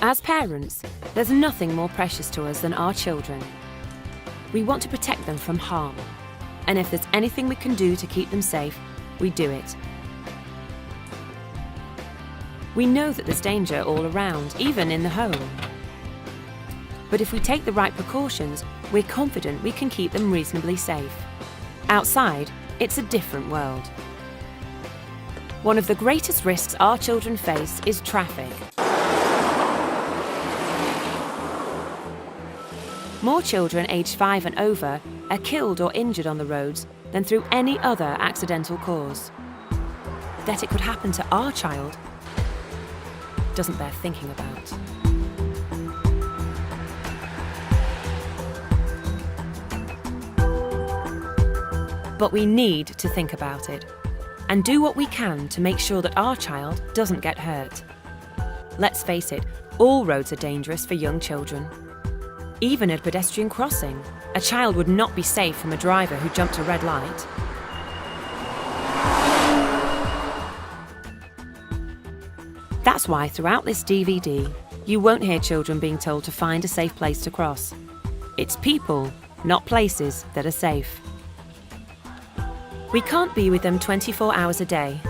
As parents, there's nothing more precious to us than our children. We want to protect them from harm, and if there's anything we can do to keep them safe, we do it. We know that there's danger all around, even in the home. But if we take the right precautions, we're confident we can keep them reasonably safe. Outside, it's a different world. One of the greatest risks our children face is traffic. More children aged 5 and over are killed or injured on the roads than through any other accidental cause. That it could happen to our child doesn't bear thinking about. But we need to think about it and do what we can to make sure that our child doesn't get hurt. Let's face it, all roads are dangerous for young children. Even at a pedestrian crossing, a child would not be safe from a driver who jumped a red light. That's why throughout this DVD, you won't hear children being told to find a safe place to cross. It's people, not places, that are safe. We can't be with them 24 hours a day.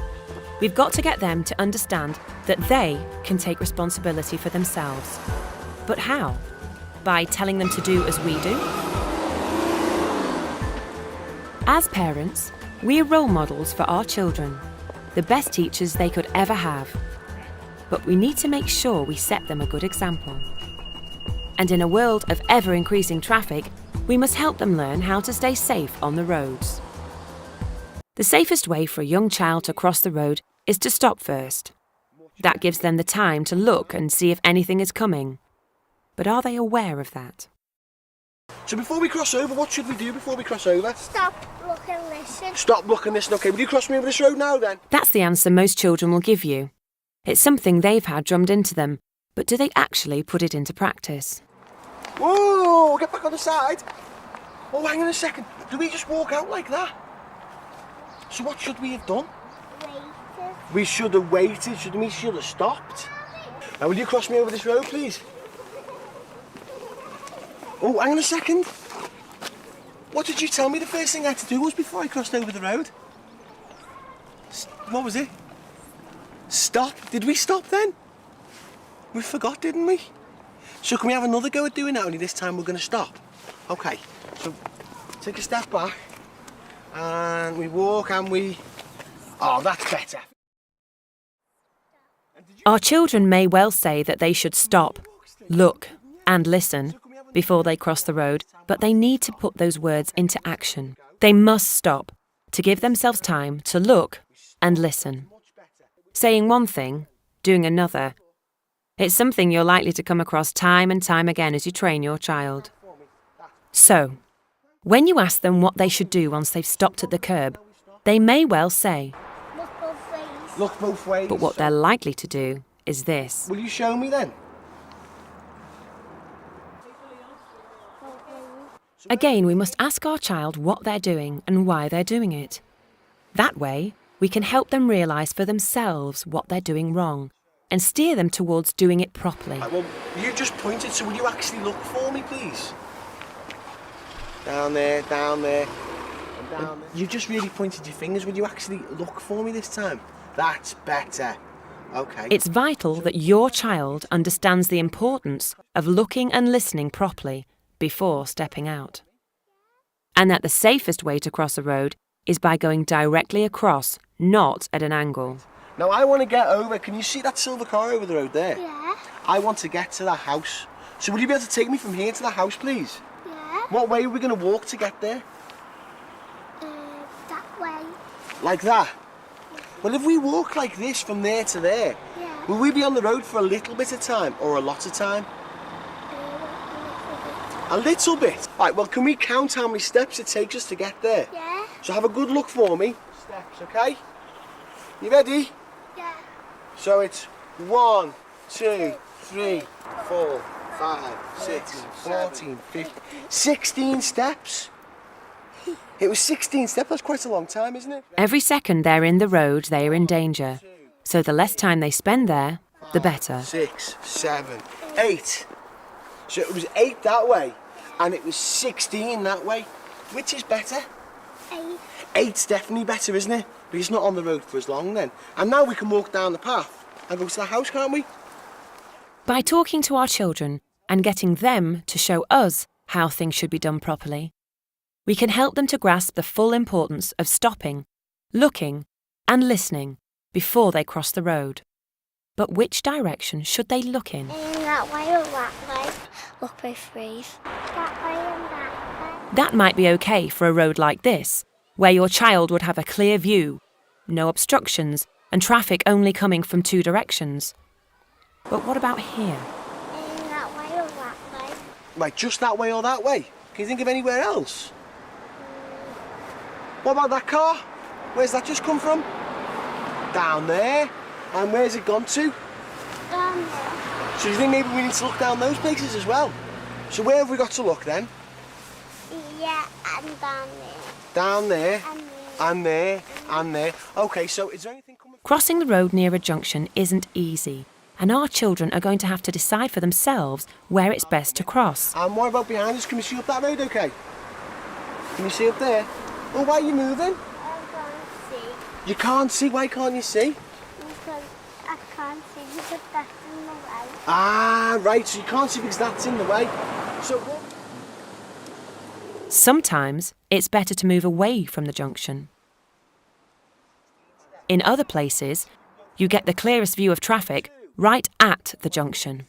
We've got to get them to understand that they can take responsibility for themselves. But how? By telling them to do as we do? As parents, we're role models for our children, the best teachers they could ever have. But we need to make sure we set them a good example. And in a world of ever-increasing traffic, we must help them learn how to stay safe on the roads. The safest way for a young child to cross the road is to stop first. That gives them the time to look and see if anything is coming. But are they aware of that? So before we cross over, what should we do before we cross over? Stop, look and listen. Stop, look and listen. OK, will you cross me over this road now then? That's the answer most children will give you. It's something they've had drummed into them, but do they actually put it into practice? Whoa, get back on the side. Oh, hang on a second. Do we just walk out like that? So what should we have done? Waited. We should have waited, we should have stopped. Now will you cross me over this road, please? Oh, hang on a second. What did you tell me the first thing I had to do was before I crossed over the road? What was it? Stop. Did we stop then? We forgot, didn't we? So can we have another go at doing that, only this time we're going to stop? OK, so take a step back. And we walk and we... Oh, that's better. Our children may well say that they should stop, look and listen before they cross the road, but they need to put those words into action. They must stop to give themselves time to look and listen. Saying one thing, doing another. It's something you're likely to come across time and time again as you train your child. So, when you ask them what they should do once they've stopped at the curb, they may well say, Look both ways. Look both ways. but what they're likely to do is this. Will you show me then? Again, we must ask our child what they're doing and why they're doing it. That way, we can help them realise for themselves what they're doing wrong and steer them towards doing it properly. Right, well, you just pointed, so will you actually look for me, please? Down there, and down there. You just really pointed your fingers. Will you actually look for me this time? That's better. OK. It's vital that your child understands the importance of looking and listening properly before stepping out. And that the safest way to cross a road is by going directly across, not at an angle. Now, I want to get over. Can you see that silver car over the road there? Yeah. I want to get to that house. So will you be able to take me from here to the house, please? Yeah. What way are we going to walk to get there? That way. Like that? Well, if we walk like this from there to there, Yeah. will we be on the road for a little bit of time or a lot of time? A little bit. Right, well, can we count how many steps it takes us to get there? Yeah. So have a good look for me. Steps, okay? You ready? Yeah. So it's 1, 2, 3, 4, 5, 6, 14, 15, 16 steps. It was 16 steps. That's quite a long time, isn't it? Every second they're in the road, they are in danger. So the less time they spend there, the better. 6, 7, 8. So it was 8 that way, and it was 16 that way. Which is better? 8. 8's definitely better, isn't it? But it's not on the road for as long then. And now we can walk down the path and go to the house, can't we? By talking to our children and getting them to show us how things should be done properly, we can help them to grasp the full importance of stopping, looking, and listening before they cross the road. But which direction should they look in? That way or that way? Look both ways. That way and that way. That might be okay for a road like this, where your child would have a clear view, no obstructions, and traffic only coming from 2 directions. But what about here? That way or that way? Right, just that way or that way? Can you think of anywhere else? What about that car? Where's that just come from? Down there. And where's it gone to? Down there. So do you think maybe we need to look down those places as well? So where have we got to look then? Yeah, and down there. Down there, And there. and there, and there. Okay, so is there anything coming? Crossing the road near a junction isn't easy, and our children are going to have to decide for themselves where it's best to cross. And what about behind us? Can we see up that road okay? Can you see up there? Well, why are you moving? I can't see. You can't see? Why can't you see? Because I can't see because that's in the way. Ah, right, so you can't see because that's in the way. So what? Sometimes it's better to move away from the junction. In other places, you get the clearest view of traffic right at the junction.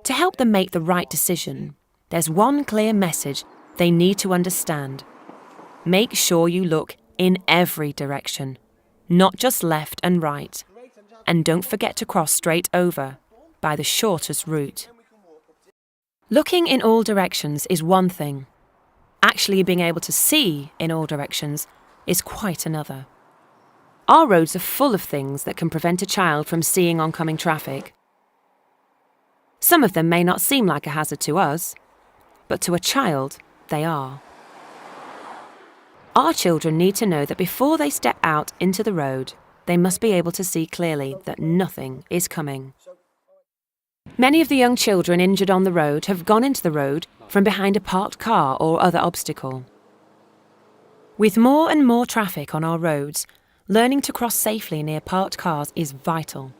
To help them make the right decision, there's one clear message they need to understand. Make sure you look in every direction, not just left and right. And don't forget to cross straight over, by the shortest route. Looking in all directions is one thing. Actually being able to see in all directions is quite another. Our roads are full of things that can prevent a child from seeing oncoming traffic. Some of them may not seem like a hazard to us, but to a child, they are. Our children need to know that before they step out into the road, they must be able to see clearly that nothing is coming. Many of the young children injured on the road have gone into the road from behind a parked car or other obstacle. With more and more traffic on our roads, learning to cross safely near parked cars is vital.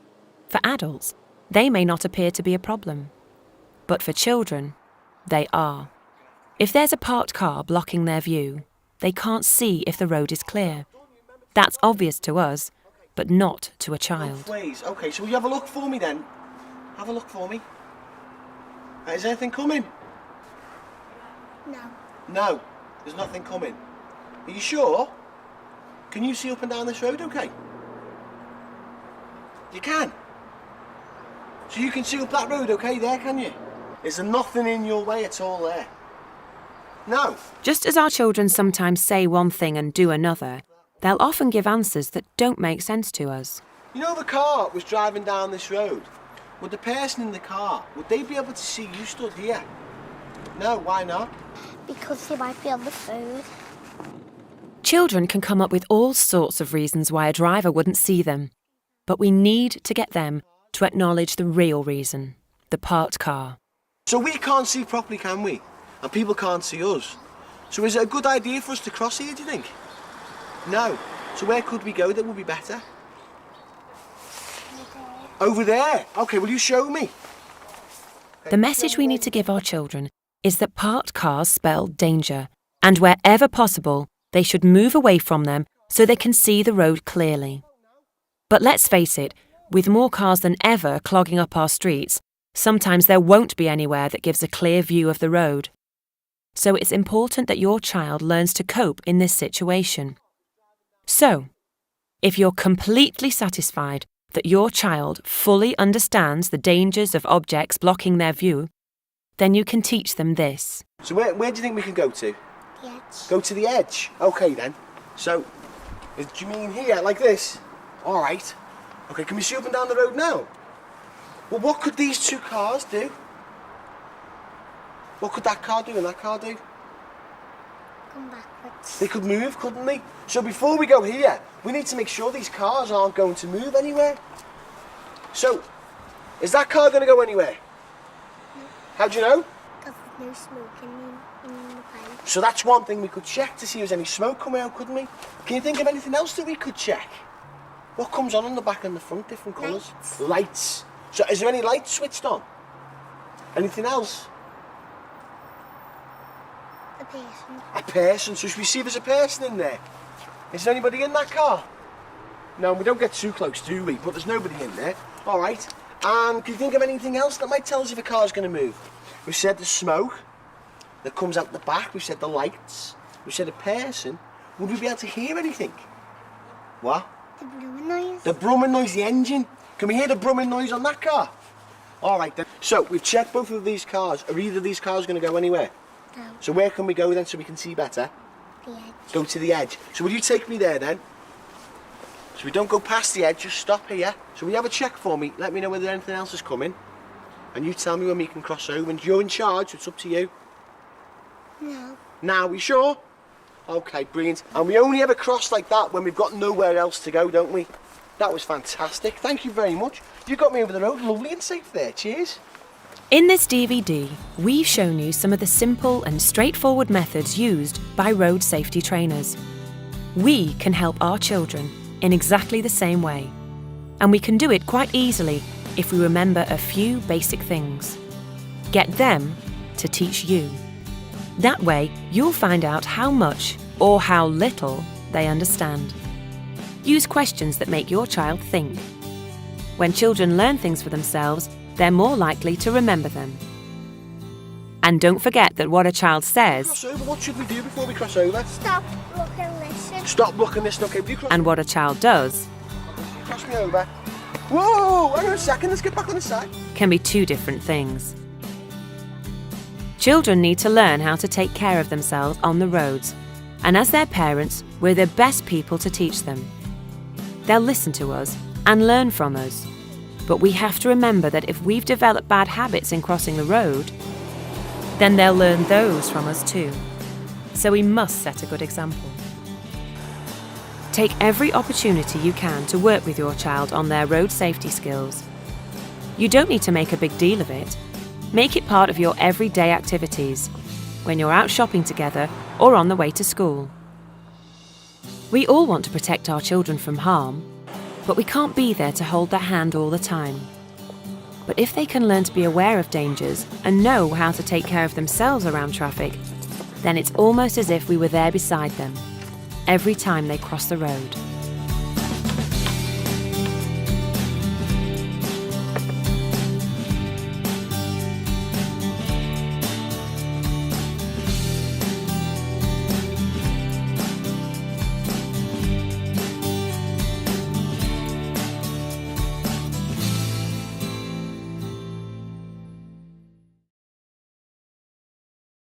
For adults, they may not appear to be a problem. But for children, they are. If there's a parked car blocking their view, they can't see if the road is clear. That's obvious to us, but not to a child. Ways. Okay, so will you have a look for me then? Have a look for me. Is anything coming? No. No, there's nothing coming. Are you sure? Can you see up and down this road okay? You can? So you can see up that road okay there, can you? Is there nothing in your way at all there? No. Just as our children sometimes say one thing and do another, they'll often give answers that don't make sense to us. You know, the car was driving down this road. Would the person in the car, would they be able to see you stood here? No, why not? Because they might be on the food. Children can come up with all sorts of reasons why a driver wouldn't see them, but we need to get them to acknowledge the real reason, the parked car. So we can't see properly, can we? And people can't see us. So is it a good idea for us to cross here, do you think? No. So where could we go that would be better? Over there? Okay, will you show me? The message we need to give our children is that parked cars spell danger, and wherever possible, they should move away from them so they can see the road clearly. But let's face it, with more cars than ever clogging up our streets, sometimes there won't be anywhere that gives a clear view of the road. So it's important that your child learns to cope in this situation. So, if you're completely satisfied that your child fully understands the dangers of objects blocking their view, then you can teach them this. So where do you think we can go to? The edge. Go to the edge? Okay then. So, do you mean here, like this? All right. Okay, can we see up and down the road now? Well, what could these two cars do? What could that car do and that car do? Come backwards. They could move, couldn't they? So before we go here, we need to make sure these cars aren't going to move anywhere. So, Is that car going to go anywhere? How do you know? Because there's no smoke in the pipe. So that's one thing we could check to see if there's any smoke coming out, couldn't we? Can you think of anything else that we could check? What comes on the back and the front, different colours? Lights. So is there any lights switched on? Anything else? A person. A person. So should we see if there's a person in there? Is there anybody in that car? No, we don't get too close, do we? But there's nobody in there. All right. And can you think of anything else that might tell us if a car's going to move? We said the smoke that comes out the back. We said the lights. We said a person. Would we be able to hear anything? What? The blue noise. The brumming noise, the engine. Can we hear the brumming noise on that car? All right then. So we've checked both of these cars. Are either of these cars going to go anywhere? No. So where can we go then so we can see better? The edge. Go to the edge. So will you take me there then? So we don't go past the edge, just stop here. So will you have a check for me? Let me know whether anything else is coming. And you tell me when we can cross over. And you're in charge, so it's up to you. No. Now, we sure? Okay, brilliant. And we only ever cross like that when we've got nowhere else to go, don't we? That was fantastic. Thank you very much. You got me over the road lovely and safe there. Cheers. In this DVD, we've shown you some of the simple and straightforward methods used by road safety trainers. We can help our children in exactly the same way. And we can do it quite easily if we remember a few basic things. Get them to teach you. That way, you'll find out how much or how little they understand. Use questions that make your child think. When children learn things for themselves, they're more likely to remember them. And don't forget that what a child says Cross over. What should we do before we cross over? Stop, look and listen. Stop, look and listen. Okay, will you cross and what a child does cross me over? Whoa! Hang on a second. Let's get back on the side. can be two different things. Children need to learn how to take care of themselves on the roads, and as their parents, we're the best people to teach them. They'll listen to us and learn from us, but we have to remember that if we've developed bad habits in crossing the road, then they'll learn those from us too. So we must set a good example. Take every opportunity you can to work with your child on their road safety skills. You don't need to make a big deal of it. Make it part of your everyday activities, when you're out shopping together or on the way to school. We all want to protect our children from harm, but we can't be there to hold their hand all the time. But if they can learn to be aware of dangers and know how to take care of themselves around traffic, then it's almost as if we were there beside them every time they cross the road.